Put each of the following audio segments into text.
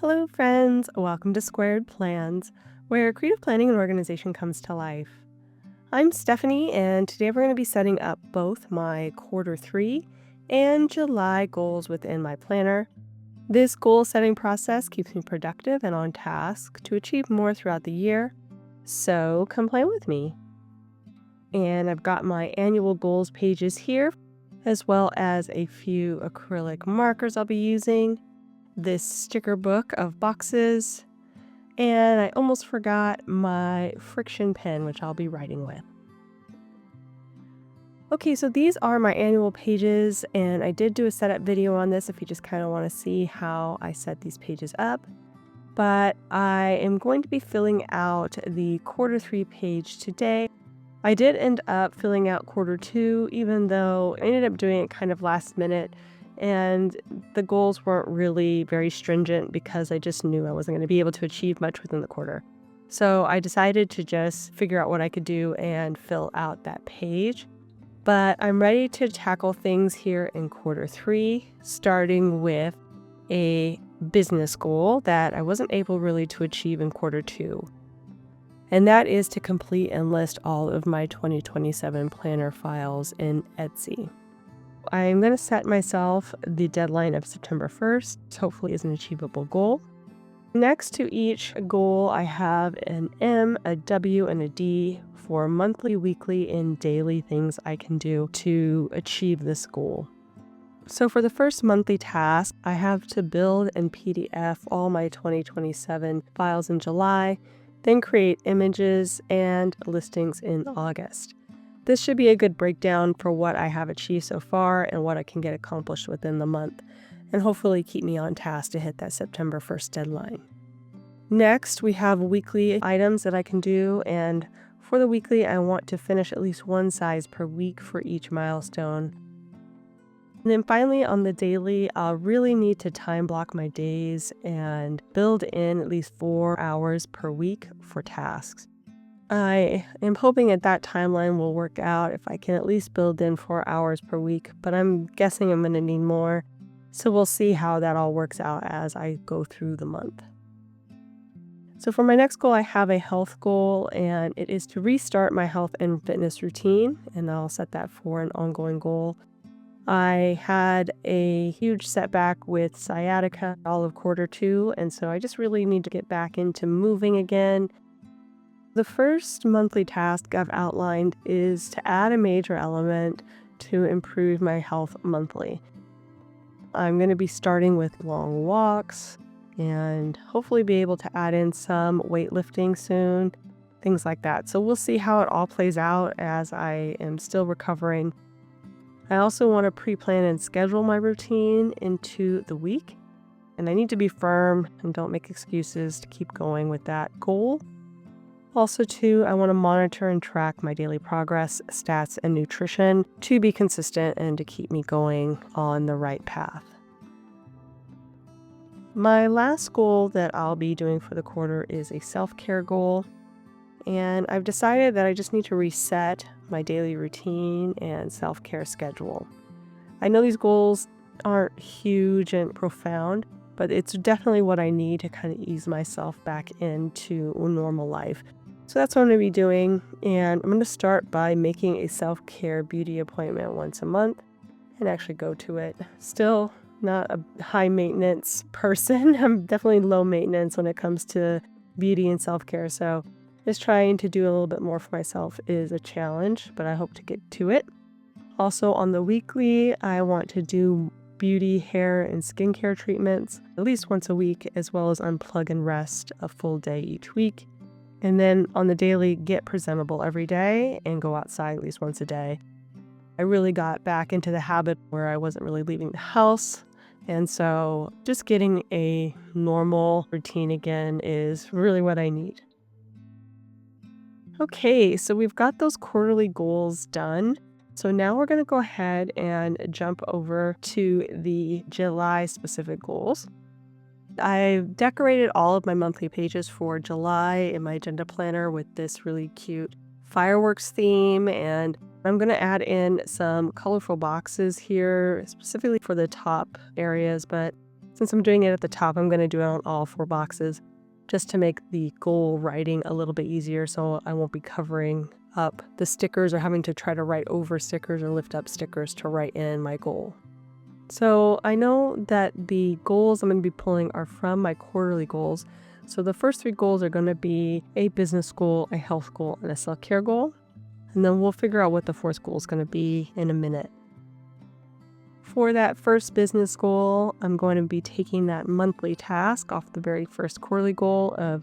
Hello, friends. Welcome to Squared Plans, where creative planning and organization comes to life. I'm Stephanie, and today we're going to be setting up both my quarter 3 and July goals within my planner. This goal setting process keeps me productive and on task to achieve more throughout the year. So come plan with me. And I've got my annual goals pages here, as well as a few acrylic markers I'll be using, this sticker book of boxes, and I almost forgot my friction pen, which I'll be writing with. Okay, so these are my annual pages, and I did do a setup video on this if you just kind of want to see how I set these pages up. But I am going to be filling out the quarter 3 page today. I did end up filling out quarter 2, even though I ended up doing it kind of last minute. And the goals weren't really very stringent because I just knew I wasn't going to be able to achieve much within the quarter. So I decided to just figure out what I could do and fill out that page. But I'm ready to tackle things here in quarter 3, starting with a business goal that I wasn't able really to achieve in quarter 2. And that is to complete and list all of my 2027 planner files in Etsy. I'm going to set myself the deadline of September 1st, which hopefully is an achievable goal. Next to each goal, I have an M, a W, and a D for monthly, weekly, and daily things I can do to achieve this goal. So for the first monthly task, I have to build and PDF all my 2027 files in July, then create images and listings in August. This should be a good breakdown for what I have achieved so far and what I can get accomplished within the month, and hopefully keep me on task to hit that September 1st deadline. Next, we have weekly items that I can do, and for the weekly, I want to finish at least one size per week for each milestone. And then finally, on the daily, I'll really need to time block my days and build in at least 4 hours per week for tasks. I am hoping that timeline will work out if I can at least build in 4 hours per week, but I'm guessing I'm going to need more. So we'll see how that all works out as I go through the month. So for my next goal, I have a health goal, and it is to restart my health and fitness routine, and I'll set that for an ongoing goal. I had a huge setback with sciatica all of quarter 2, and so I just really need to get back into moving again. The first monthly task I've outlined is to add a major element to improve my health monthly. I'm going to be starting with long walks and hopefully be able to add in some weightlifting soon, things like that. So we'll see how it all plays out as I am still recovering. I also want to pre-plan and schedule my routine into the week, and I need to be firm and don't make excuses to keep going with that goal. Also, too, I want to monitor and track my daily progress, stats, and nutrition to be consistent and to keep me going on the right path. My last goal that I'll be doing for the quarter is a self-care goal, and I've decided that I just need to reset my daily routine and self-care schedule. I know these goals aren't huge and profound, but it's definitely what I need to kind of ease myself back into normal life. So that's what I'm going to be doing, and I'm going to start by making a self-care beauty appointment once a month and actually go to it. Still not a high maintenance person. I'm definitely low maintenance when it comes to beauty and self-care, so just trying to do a little bit more for myself is a challenge, but I hope to get to it. Also on the weekly, I want to do beauty, hair, and skincare treatments at least once a week, as well as unplug and rest a full day each week. And then on the daily, get presentable every day and go outside at least once a day. I really got back into the habit where I wasn't really leaving the house. And so just getting a normal routine again is really what I need. Okay, so we've got those quarterly goals done. So now we're going to go ahead and jump over to the July specific goals. I've decorated all of my monthly pages for July in my agenda planner with this really cute fireworks theme, and I'm going to add in some colorful boxes here specifically for the top areas, but Since I'm doing it at the top, I'm going to do it on all 4 boxes just to make the goal writing a little bit easier, so I won't be covering up the stickers or having to try to write over stickers or lift up stickers to write in my goal. So I know that the goals I'm going to be pulling are from my quarterly goals. So the first 3 goals are going to be a business goal, a health goal, and a self-care goal. And then we'll figure out what the 4th goal is going to be in a minute. For that first business goal, I'm going to be taking that monthly task off the very first quarterly goal of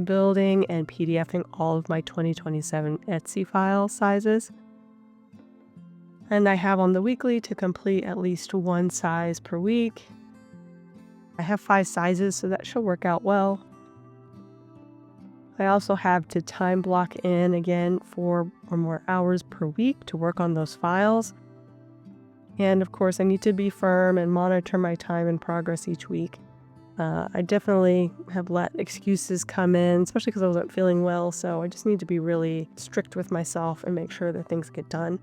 building and PDFing all of my 2027 Etsy file sizes. And I have on the weekly to complete at least 1 size per week. I have 5 sizes, so that should work out well. I also have to time block in again 4 or more hours per week to work on those files. And of course, I need to be firm and monitor my time and progress each week. I definitely have let excuses come in, especially because I wasn't feeling well, so I just need to be really strict with myself and make sure that things get done.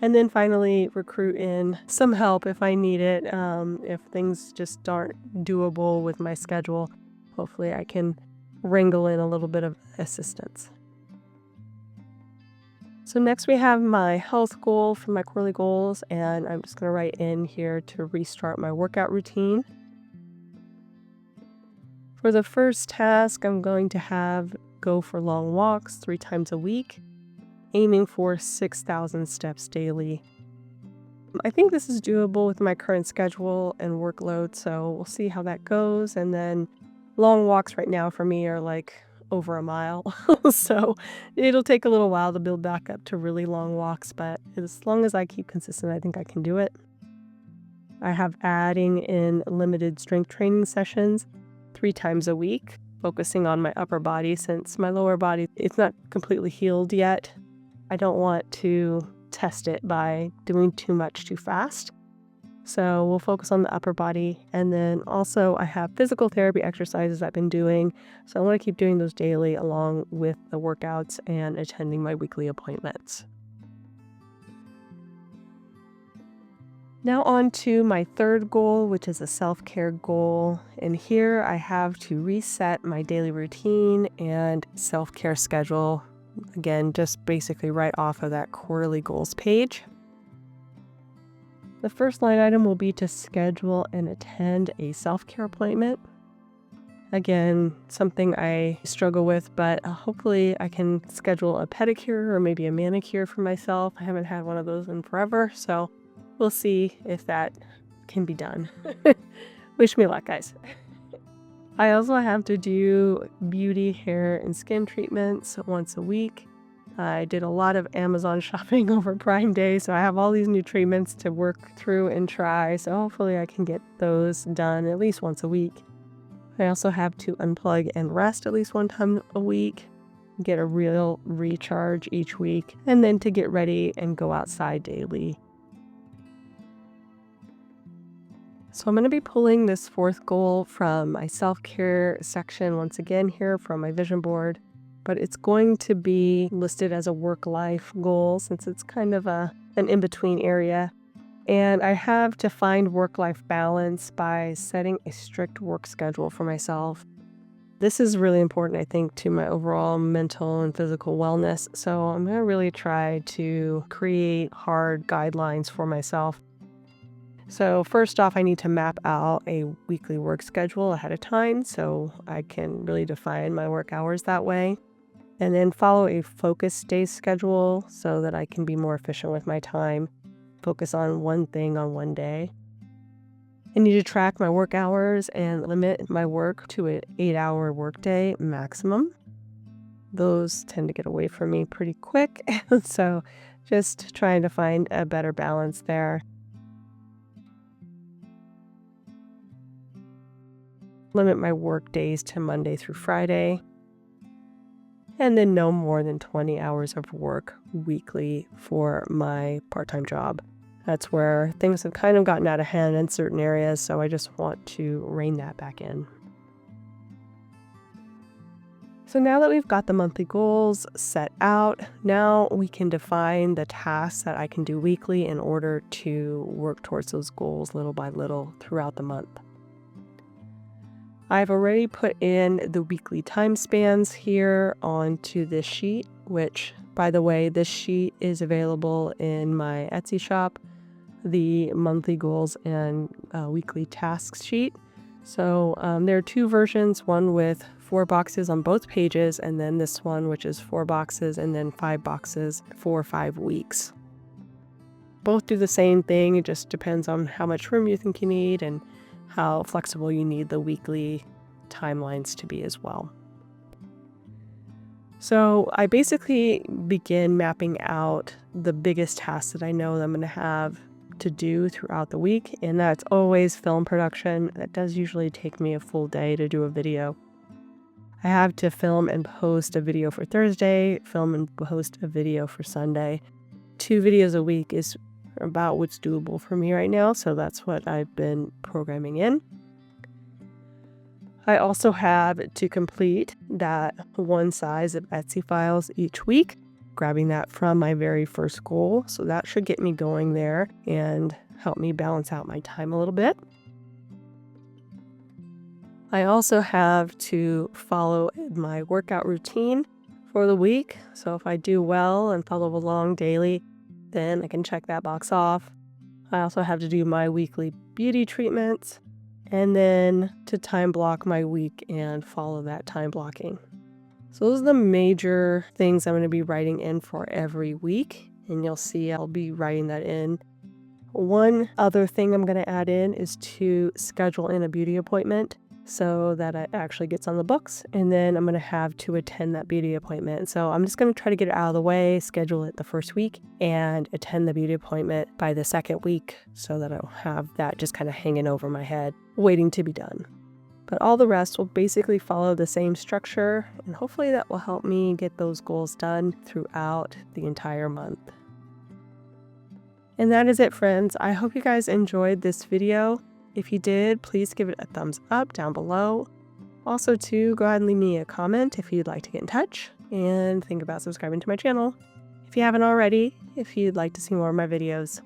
And then finally, recruit in some help if I need it. If things just aren't doable with my schedule, hopefully I can wrangle in a little bit of assistance. So next we have my health goal for my quarterly goals, and I'm just going to write in here to restart my workout routine. For the first task, I'm going to have go for long walks 3 times a week, aiming for 6,000 steps daily. I think this is doable with my current schedule and workload, so we'll see how that goes. And then long walks right now for me are like over a mile, so it'll take a little while to build back up to really long walks, but as long as I keep consistent, I think I can do it. I have adding in limited strength training sessions 3 times a week, focusing on my upper body since my lower body, it's not completely healed yet. I don't want to test it by doing too much too fast. So we'll focus on the upper body. And then also I have physical therapy exercises I've been doing. So I want to keep doing those daily along with the workouts and attending my weekly appointments. Now on to my 3rd goal, which is a self-care goal. And here I have to reset my daily routine and self-care schedule. Again, just basically right off of that quarterly goals page. The first line item will be to schedule and attend a self-care appointment. Again, something I struggle with, but hopefully I can schedule a pedicure or maybe a manicure for myself. I haven't had one of those in forever, so we'll see if that can be done. Wish me luck, guys. I also have to do beauty, hair, and skin treatments once a week. I did a lot of Amazon shopping over Prime Day, so I have all these new treatments to work through and try, so hopefully I can get those done at least once a week. I also have to unplug and rest at least 1 time a week, get a real recharge each week, and then to get ready and go outside daily. So I'm going to be pulling this 4th goal from my self-care section once again here from my vision board. But it's going to be listed as a work-life goal since it's kind of an in-between area. And I have to find work-life balance by setting a strict work schedule for myself. This is really important, I think, to my overall mental and physical wellness. So I'm going to really try to create hard guidelines for myself. So first off, I need to map out a weekly work schedule ahead of time so I can really define my work hours that way. And then follow a focus day schedule so that I can be more efficient with my time. Focus on one thing on one day. I need to track my work hours and limit my work to an 8-hour workday maximum. Those tend to get away from me pretty quick, so just trying to find a better balance there. Limit my work days to Monday through Friday. And then no more than 20 hours of work weekly for my part-time job. That's where things have kind of gotten out of hand in certain areas, so I just want to rein that back in. So now that we've got the monthly goals set out, now we can define the tasks that I can do weekly in order to work towards those goals little by little throughout the month. I've already put in the weekly time spans here onto this sheet, which, by the way, this sheet is available in my Etsy shop, the monthly goals and weekly tasks sheet. So there are two versions, one with 4 boxes on both pages, and then this one, which is 4 boxes and then 5 boxes for 5 weeks. Both do the same thing. It just depends on how much room you think you need and how flexible you need the weekly timelines to be as well. So I basically begin mapping out the biggest tasks that I know that I'm going to have to do throughout the week, and that's always film production. That does usually take me a full day to do a video. I have to film and post a video for Thursday, film and post a video for Sunday. 2 videos a week is about what's doable for me right now, so that's what I've been programming in. I also have to complete that one size of Etsy files each week, grabbing that from my very first goal. So that should get me going there and help me balance out my time a little bit. I also have to follow my workout routine for the week. So if I do well and follow along daily, then I can check that box off. I also have to do my weekly beauty treatments and then to time block my week and follow that time blocking. So those are the major things I'm going to be writing in for every week, and you'll see I'll be writing that in. One other thing I'm going to add in is to schedule in a beauty appointment so that it actually gets on the books, and then I'm going to have to attend that beauty appointment. So I'm just going to try to get it out of the way, schedule it the first week, and attend the beauty appointment by the second week so that I don't have that just kind of hanging over my head, waiting to be done. But all the rest will basically follow the same structure, and hopefully that will help me get those goals done throughout the entire month. And that is it, friends. I hope you guys enjoyed this video. If you did, please give it a thumbs up down below. Also, too, go ahead and leave me a comment if you'd like to get in touch, and think about subscribing to my channel if you haven't already, if you'd like to see more of my videos.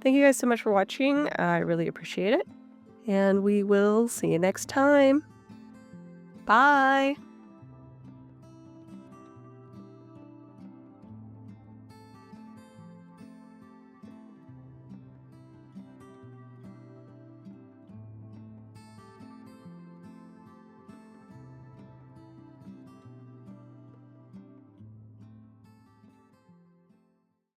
Thank you guys so much for watching. I really appreciate it. And we will see you next time. Bye!